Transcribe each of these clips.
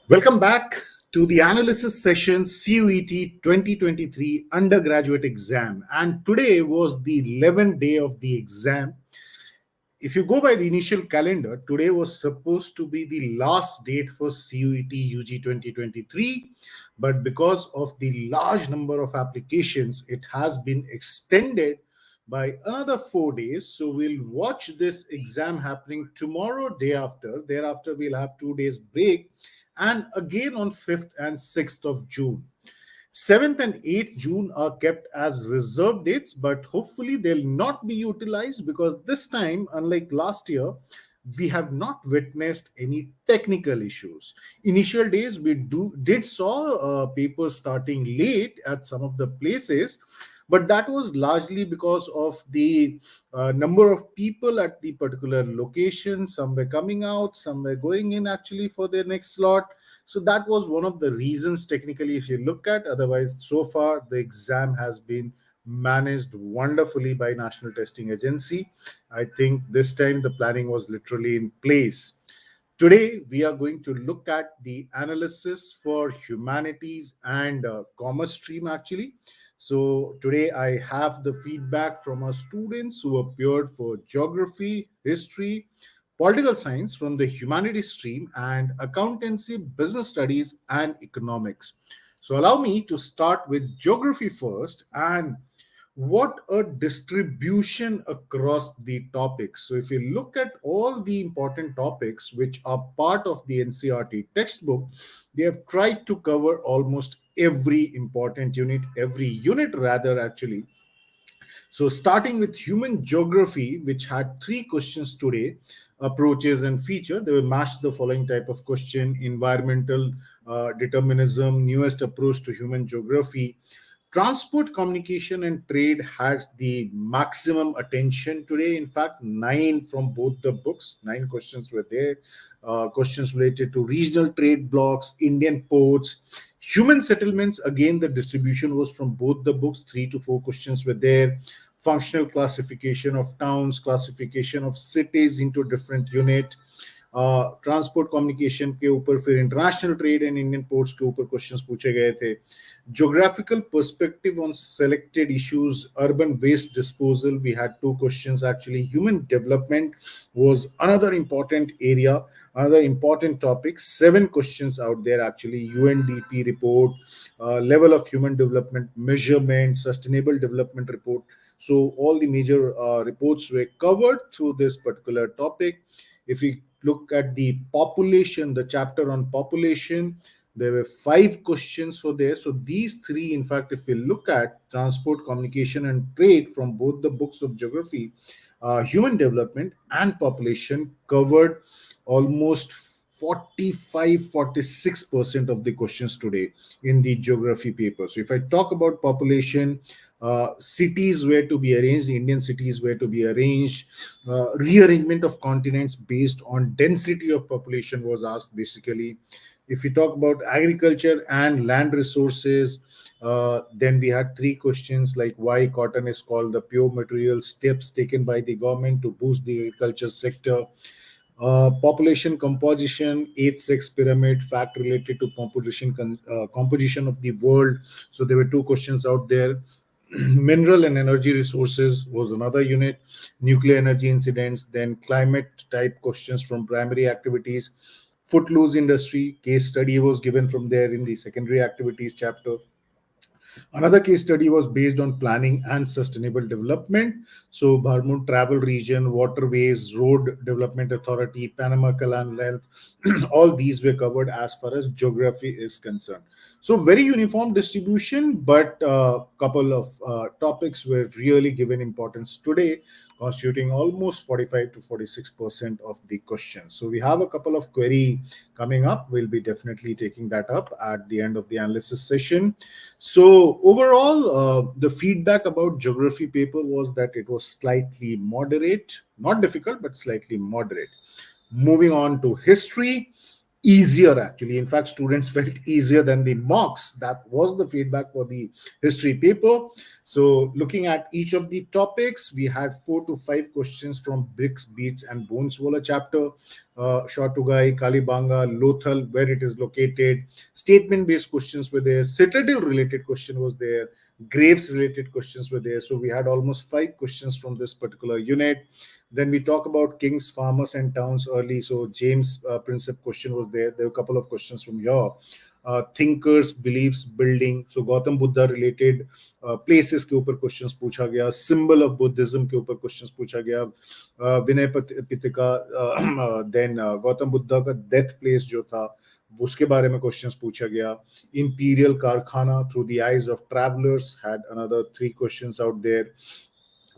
Welcome back to the analysis session CUET 2023 undergraduate exam. And today was the 11th day of the exam. If you go by the initial calendar, today was supposed to be the last date for CUET UG 2023. But because of the large number of applications, it has been extended by another 4 days. So we'll watch this exam happening tomorrow, day after. Thereafter, we'll have 2 days break and again on 5th and 6th of June. 7th and 8th June are kept as reserve dates, but hopefully they'll not be utilized because this time, unlike last year, we have not witnessed any technical issues. Initial days we did saw papers starting late at some of the places, but that was largely because of the number of people at the particular location. Some were coming out, some were going in actually for their next slot. So that was one of the reasons, technically, if you look at. Otherwise, so far the exam has been managed wonderfully by National Testing Agency. I think this time the planning was literally in place. Today, we are going to look at the analysis for humanities and commerce stream actually. So today I have the feedback from our students who appeared for geography, history, political science from the humanities stream, and accountancy, business studies, and economics. So allow me to start with geography first and what a distribution across the topics. So if you look at all the important topics which are part of the NCRT textbook, they have tried to cover almost every important unit, every unit rather actually. So, starting with human geography, which had three questions today: approaches and feature. They will match the following type of question: environmental determinism, newest approach to human geography. Transport, communication, and trade has the maximum attention today. In fact, nine from both the books, nine questions were there. Questions related to regional trade blocks, Indian ports, human settlements. Again, the distribution was from both the books. 3 to 4 questions were there. Functional classification of towns, classification of cities into different unit. Transport communication के ऊपर फिर international trade and Indian ports के ऊपर questions पूछे गए थे. Geographical perspective on selected issues, urban waste disposal. We had 2 questions actually. Human development was another important area, another important topic. 7 questions out there actually. UNDP report, level of human development measurement, sustainable development report. So all the major reports were covered through this particular topic. If we look at the population, the chapter on population, there were 5 questions for there. So these three, in fact, if we look at transport, communication, and trade from both the books of geography, human development and population covered almost 45-46% of the questions today in the geography paper. So if I talk about population, cities were to be arranged, Indian cities were to be arranged, rearrangement of continents based on density of population was asked basically. If we talk about agriculture and land resources, then we had 3 questions like why cotton is called the pure material, steps taken by the government to boost the agriculture sector, population composition, eighth sex pyramid, fact related to composition of the world. So there were 2 questions out there. Mineral and energy resources was another unit. Nuclear energy incidents, then climate type questions from primary activities. Footloose industry case study was given from there in the secondary activities chapter. Another case study was based on planning and sustainable development. So, Bharmut Travel Region, Waterways, Road Development Authority, Panama Canal Health, all these were covered as far as geography is concerned. So, very uniform distribution, but a couple of topics were really given importance today, constituting almost 45 to 46% of the questions. So, we have a couple of query coming up. We'll be definitely taking that up at the end of the analysis session. So overall, the feedback about geography paper was that it was slightly moderate, not difficult, but slightly moderate. Moving on to history. easier actually. In fact, students felt easier than the mocks. That was the feedback for the history paper. So, looking at each of the topics, we had 4 to 5 questions from Bricks, Beats, and Bones Wala chapter. Shortugai, Kalibanga, Lothal, where it is located. Statement based questions were there. Citadel related question was there. Graves related questions were there. So, we had almost 5 questions from this particular unit. Then we talk about kings, farmers, and towns early. So James Princip question was there. There were a couple of questions from here. Thinkers, beliefs, building. So Gautam Buddha related places के ऊपर questions पूछा गया. Symbol of Buddhism के ऊपर questions पूछा गया. विनय Pitaka then Gautam Buddha का death place जो था उसके बारे में क्वेश्चंस पूछा गया. Imperial कारखाना through the eyes of travelers had another 3 questions out there.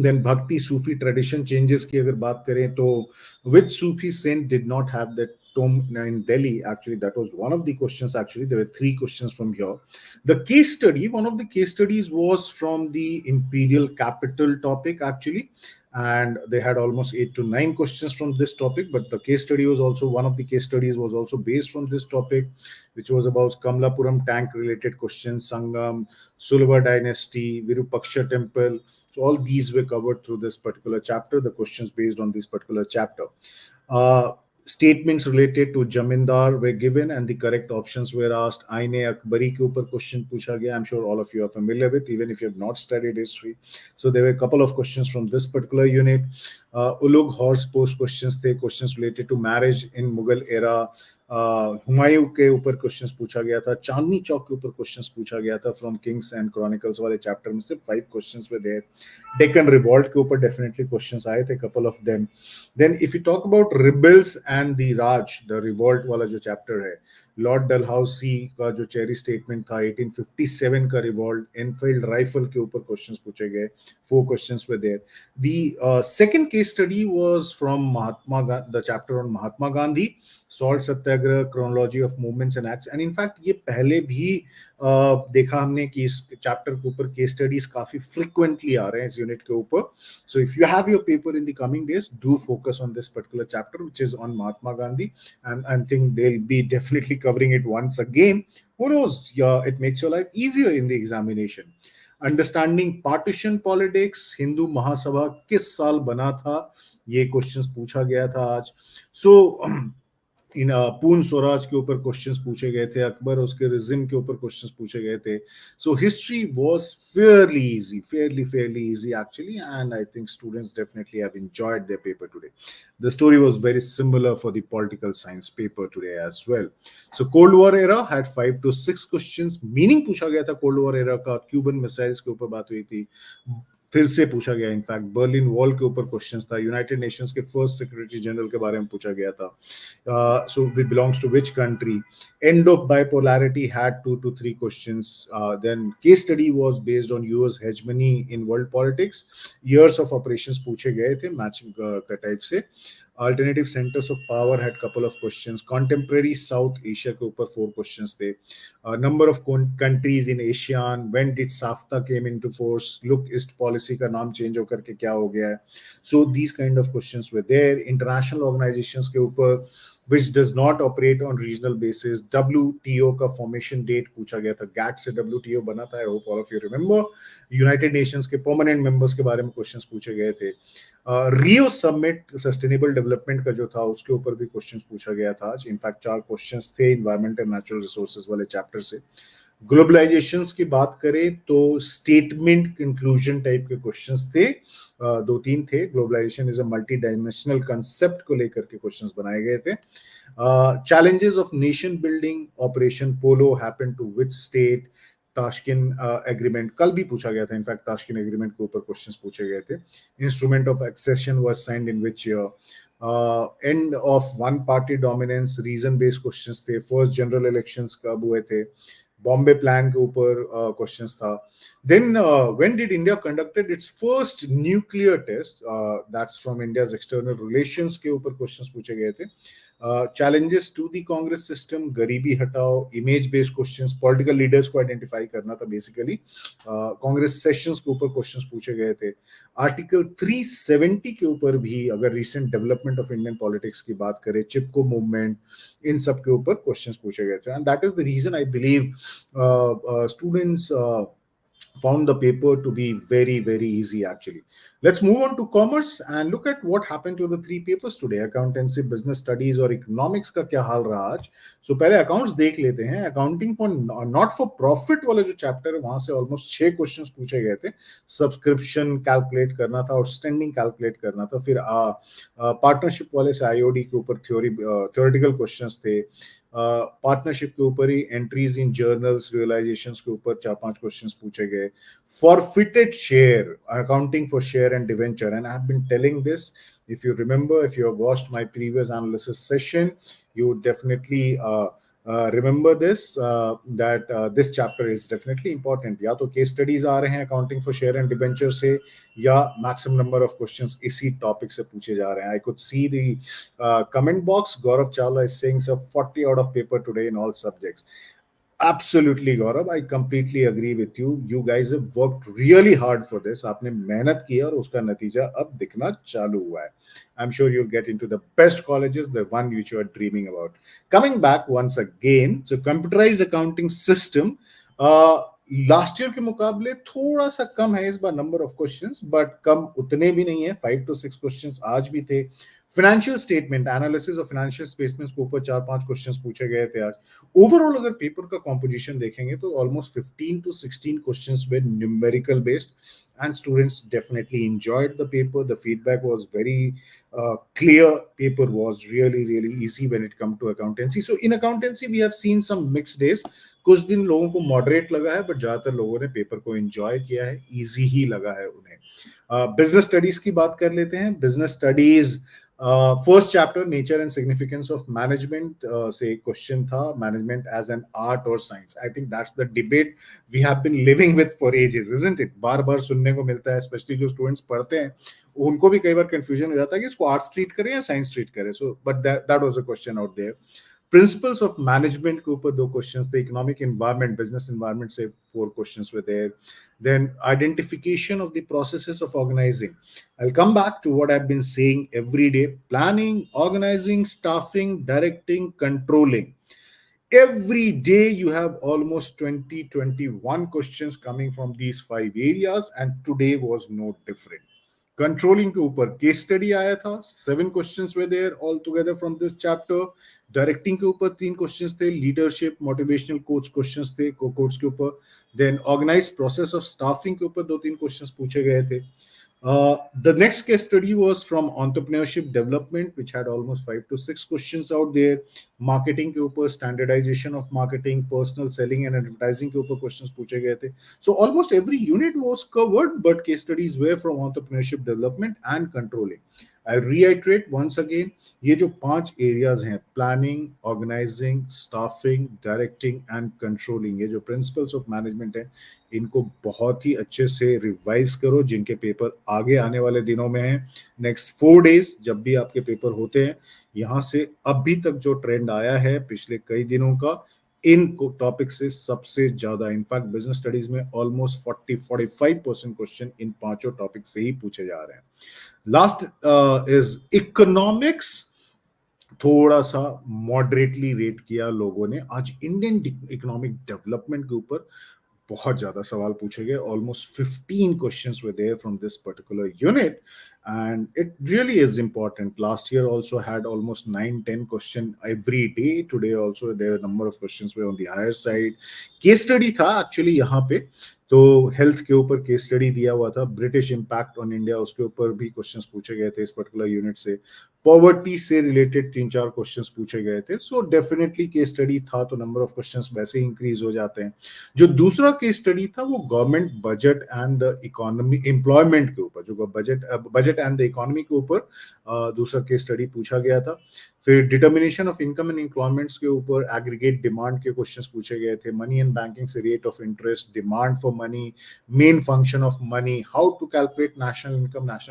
Then भक्ति सूफी ट्रेडिशन चेंजेस की अगर बात करें तो which Sufi saint did not have that tomb in Delhi? Actually, that was one of the questions. Actually, there were 3 questions from here. The case study, one of the case studies was from the imperial capital topic actually, and they had almost 8 to 9 questions from this topic. But the case study was also one of the case studies was also based from this topic, which was about Kamlapuram tank related questions, Sangam, Sulva dynasty, Virupaksha temple. So all these were covered through this particular chapter, the questions based on this particular chapter. Uh, Statements related to Jamindar were given and the correct options were asked. Aine Akbari ke upar question pucha gaya. I'm sure all of you are familiar with, even if you have not studied history. So there were a couple of questions from this particular unit. Ulugh horse post questions थे, questions related to marriage in Mughal era. Humayun के ऊपर questions पूछा गया था. चांदनी चौक के ऊपर questions पूछा गया था फ्रॉम किंग्स एंड क्रॉनिकल्स वाले चैप्टर में से 5 questions were there. Deccan revolt के ऊपर डेफिनेटली क्वेश्चंस आए थे, couple of them. Then if you talk about rebels and the Raj, the revolt वाला जो चैप्टर है, लॉर्ड डलहाउसी का जो चेरी स्टेटमेंट था 1857 का रिवॉल्ट, एनफील्ड राइफल के ऊपर क्वेश्चंस पूछे गए. 4 questions were there. The second case study was from the chapter on Mahatma Gandhi, salt satyagrah, chronology of movements and acts. And in fact ये पहले भी देखा हमने कि इस चैप्टर के ऊपर केस स्टडीज काफी frequently आ रहे हैं इस यूनिट के ऊपर. So if you have your paper in the coming days, do focus on this particular chapter which is on Mahatma Gandhi, and I think they'll be definitely covering it once again. Who knows? Yeah, it makes your life easier in the examination. Understanding partition politics, Hindu Mahasabha किस साल बना था, ये questions पूछा गया था आज. सो इन पूर्ण स्वराज के ऊपर क्वेश्चंस पूछे गए थे, अकबर उसके रिजिम के ऊपर क्वेश्चंस पूछे गए थे. So history was fairly easy actually, and I think students definitely have enjoyed their paper today. The story was very similar for the political science paper today as well. So Cold War era had 5 to 6 questions. Meaning पूछा गया था Cold War era का, Cuban missiles के ऊपर बात हुई थी, फिर से पूछा गया. इनफैक्ट बर्लिन वॉल के ऊपर क्वेश्चंस था, यूनाइटेड नेशंस के फर्स्ट सेक्रेटरी जनरल के बारे में पूछा गया था. So it belongs to which country. End of bipolarity had 2 to 3 questions. Then case study was based on US hegemony in world politics. Years of operations पूछे गए थे मैचिंग का टाइप से. Alternative centers of power had couple of questions. Contemporary South Asia के ऊपर 4 questions थे. Number of countries in ASEAN. When did SAFTA came into force? Look East policy का नाम change होकर के क्या हो गया है. So these kind of questions were there. International organizations के ऊपर which does not operate on regional basis. WTO का formation date पूछा गया था. GATT से WTO बना था. I hope all of you remember. United Nations के permanent members के बारे में questions पूछे गए थे. रियो समिट सस्टेनेबल डेवलपमेंट का जो था उसके ऊपर भी क्वेश्चंस पूछा गया था आज. इनफैक्ट 4 क्वेश्चंस थे इन्वायरमेंट एंड नेचुरल रिसोर्सेज वाले चैप्टर से. ग्लोबलाइजेशंस की बात करें तो स्टेटमेंट कंक्लूजन टाइप के क्वेश्चंस थे. 2-3 थे. Globalisation is a multi dimensional concept को लेकर के क्वेश्चंस बनाए गए थे. Challenges of nation building, operation polo happened to which state. Tashkent agreement कल भी पूछा गया था. इनफैक्ट ताशकिन एग्रीमेंट के ऊपर क्वेश्चंस पूछे गए थे. Instrument of accession was signed in which year. End of one party dominance, region based questions थे. फर्स्ट जनरल इलेक्शंस कब हुए थे. बॉम्बे प्लान के ऊपर क्वेश्चंस था. Then when did India conducted its first nuclear test, that's from India's external relations के ऊपर questions पूछे गए थे. Challenges to the Congress system, गरीबी हटाओ, image based questions, political leaders को आइडेंटिफाई करना था बेसिकली, कांग्रेस सेशंस के ऊपर क्वेश्चंस पूछे गए थे। आर्टिकल 370 के ऊपर भी अगर recent development of Indian politics की बात करें, चिपको मूवमेंट, इन सब के ऊपर क्वेश्चंस पूछे गए थे, and that is the reason I believe students found the paper to be very, very easy actually. Let's move on to commerce and look at what happened to the three papers today: accountancy, business studies और economics का क्या हाल रहा आज। So पहले accounts देख लेते हैं। accounting for not for profit वाला जो चैप्टर है वहां से ऑलमोस्ट 6 क्वेश्चंस पूछे गए थे। सब्सक्रिप्शन कैलकुलेट करना था और स्टैंडिंग कैलकुलेट करना था। फिर पार्टनरशिप वाले से आईओडी के ऊपर थ्योरेटिकल क्वेश्चंस थे। पार्टनरशिप के ऊपर ही एंट्रीज इन जर्नल्स, रियलाइजेशंस के ऊपर 4-5 क्वेश्चंस पूछे गए। Forfeited share, accounting for share and debenture, and I have been telling this, if you remember, if you have watched my previous analysis session, you would definitely remember this, that this chapter is definitely important. या तो case studies आ रहे हैं accounting for share and debenture से, या maximum number of questions इसी topic से पूछे जा रहे हैं। I could see the comment box, Gaurav Chawla is saying sir 40 out of paper today in all subjects. Absolutely, Gaurav. I completely agree with you. You guys have worked really hard for this. आपने मेहनत की और उसका नतीजा अब दिखना चालू हुआ है. I'm sure you'll get into the best colleges, the one which you are dreaming about. Coming back once again, so computerized accounting system. Last year के मुकाबले थोड़ा सा कम है इस बार नंबर ऑफ क्वेश्चंस, बट कम उतने भी नहीं है। 5 to 6 क्वेश्चंस आज भी थे। फाइनेंशियल स्टेटमेंट एनालिसिस और फाइनेंशियल स्टेटमेंट्स के ऊपर 4-5 क्वेश्चंस पूछे गए थे आज। ओवरऑल अगर पेपर का कॉम्पोजिशन देखेंगे तो almost 15 to 16 questions way numerical based, and students definitely enjoyed the paper. The feedback was very clear. Paper was really easy when it come to accountancy. So in accountancy we have seen some mixed days. कुछ दिन लोगों को moderate लगा है, but ज्यादातर लोगों ने paper को एंजॉय किया है, इजी ही लगा है उन्हें। बिजनेस स्टडीज की बात कर लेते हैं। Business studies first chapter, nature and significance of management से एक क्वेश्चन था, मैनेजमेंट एज एन आर्ट और science. I think that's the debate we have been living with for ages, isn't it? बार बार सुनने को मिलता है, स्पेशली जो स्टूडेंट्स पढ़ते हैं उनको भी कई बार कंफ्यूजन हो जाता है कि इसको आर्ट्स ट्रीट करें या साइंस ट्रीट करें। So but that was a question out there. Principles of management के ऊपर 2 क्वेश्चंस थे। इकोनॉमिक एनवायरनमेंट, बिजनेस एनवायरनमेंट से 4 questions were there. Then identification of the processes of organizing. I'll come back to what I've been saying every day: planning, organizing, staffing, directing, controlling. Every day you have almost 21 questions coming from these 5 areas, and today was no different. Controlling के ऊपर case study आया था, 7 questions were there all together from this chapter. Directing के ऊपर 3 questions थे। Leadership, motivational coach questions थे coach के ऊपर। Then organise process of staffing के ऊपर 2-3 क्वेश्चंस पूछे गए थे। The next case study was from entrepreneurship development, which had almost 5 to 6 questions out there. Marketing के ऊपर, standardization of marketing, personal selling and advertising के ऊपर questions पूछे गए थे. So almost every unit was covered, but case studies were from entrepreneurship development and controlling. I reiterate once again, ये जो 5 areas हैं, planning, organizing, staffing, directing and controlling, ये जो principles of management है, इनको बहुत ही अच्छे से रिवाइज करो, जिनके पेपर आगे आने वाले दिनों में हैं। नेक्स्ट 4 डेज जब भी आपके पेपर होते हैं, यहाँ से अभी तक जो ट्रेंड आया है पिछले कई दिनों का, इन टॉपिक से सबसे ज्यादा, इनफैक्ट बिजनेस स्टडीज में ऑलमोस्ट 40-45% क्वेश्चन इन 5 टॉपिक से ही पूछे जा रहे हैं। Last is economics. थोड़ा सा मॉडरेटली रेट किया लोगों ने। आज इंडियन इकोनॉमिक डेवलपमेंट के ऊपर बहुत ज्यादा सवाल पूछे गए। Almost 15 questions were there from this particular unit, and it really is important. Last year also had almost 9-10 question every day. Today also there are a number of questions were on the higher side. Case study था actually यहाँ पे, तो health के ऊपर case study दिया हुआ था। British impact on India, उसके ऊपर भी क्वेश्चंस पूछे गए थे इस पर्टिकुलर यूनिट से। पॉवर्टी से रिलेटेड 3-4 क्वेश्चंस पूछे गए थे। सो डेफिनेटली केस स्टडी था तो नंबर ऑफ क्वेश्चंस वैसे ही इंक्रीज हो जाते हैं। जो दूसरा केस स्टडी था वो government budget and the economy, employment के ऊपर, जो बजट एंड द इकोनॉमी के ऊपर दूसरा केस स्टडी पूछा गया था। फिर determination of income and employments के ऊपर एग्रीगेट डिमांड के क्वेश्चंस पूछे गए थे। मनी एंड बैंकिंग से rate of interest, demand for money, main function of money, how to calculate national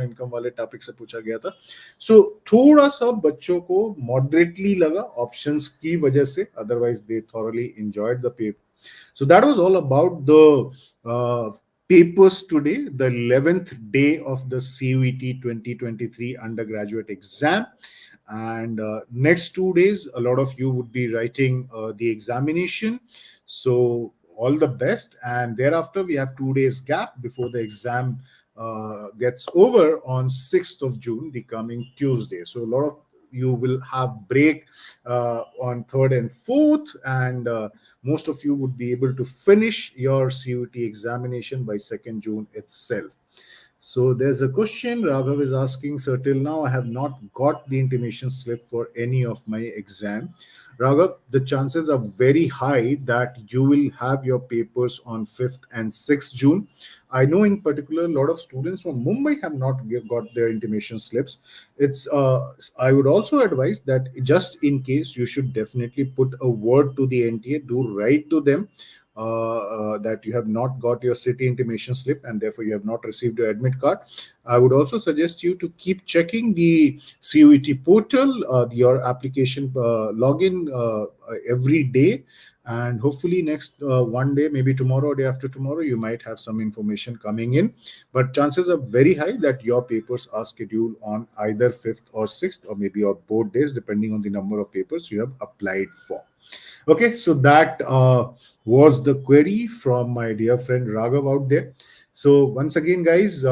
income वाले टॉपिक से पूछा गया था। सो थोड़ा सा बच्चों को मॉडरेटली लगा ऑप्शंस की वजह से, otherwise they thoroughly enjoyed the paper. So that was all about the papers today, the 11th day of the CUET 2023 undergraduate exam. And next 2 days, a lot of you would be writing the examination. So all the best. And thereafter, we have 2 days gap before the exam gets over on 6th of June, the coming Tuesday. So a lot of you will have break on 3rd and 4th, and most of you would be able to finish your CUT examination by 2nd June itself. So there's a question Raghav is asking. So till now, I have not got the intimation slip for any of my exam. Raghav, the chances are very high that you will have your papers on 5th and 6th June. I know in particular a lot of students from Mumbai have not got their intimation slips. It's I would also advise that just in case, you should definitely put a word to the NTA, do write to them that you have not got your city intimation slip and therefore you have not received your admit card. I would also suggest you to keep checking the CUET portal, your application login every day. And hopefully next one day, maybe tomorrow or day after tomorrow, you might have some information coming in. But chances are very high that your papers are scheduled on either 5th or 6th, or maybe on both days, depending on the number of papers you have applied for. Okay, so that was the query from my dear friend Raghav out there. So once again, guys,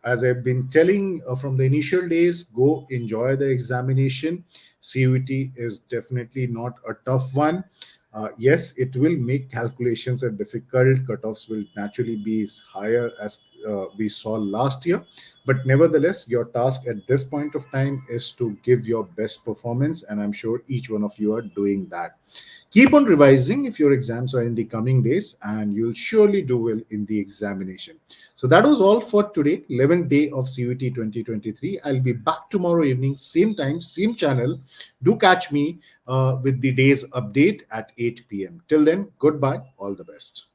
as I've been telling from the initial days, go enjoy the examination. CUET is definitely not a tough one. Yes, it will make calculations difficult. Cutoffs will naturally be higher as we saw last year. But nevertheless, your task at this point of time is to give your best performance. And I'm sure each one of you are doing that. Keep on revising if your exams are in the coming days, and you'll surely do well in the examination. So that was all for today, 11th day of CUET 2023. I'll be back tomorrow evening, same time, same channel. Do catch me with the day's update at 8 p.m. Till then, goodbye. All the best.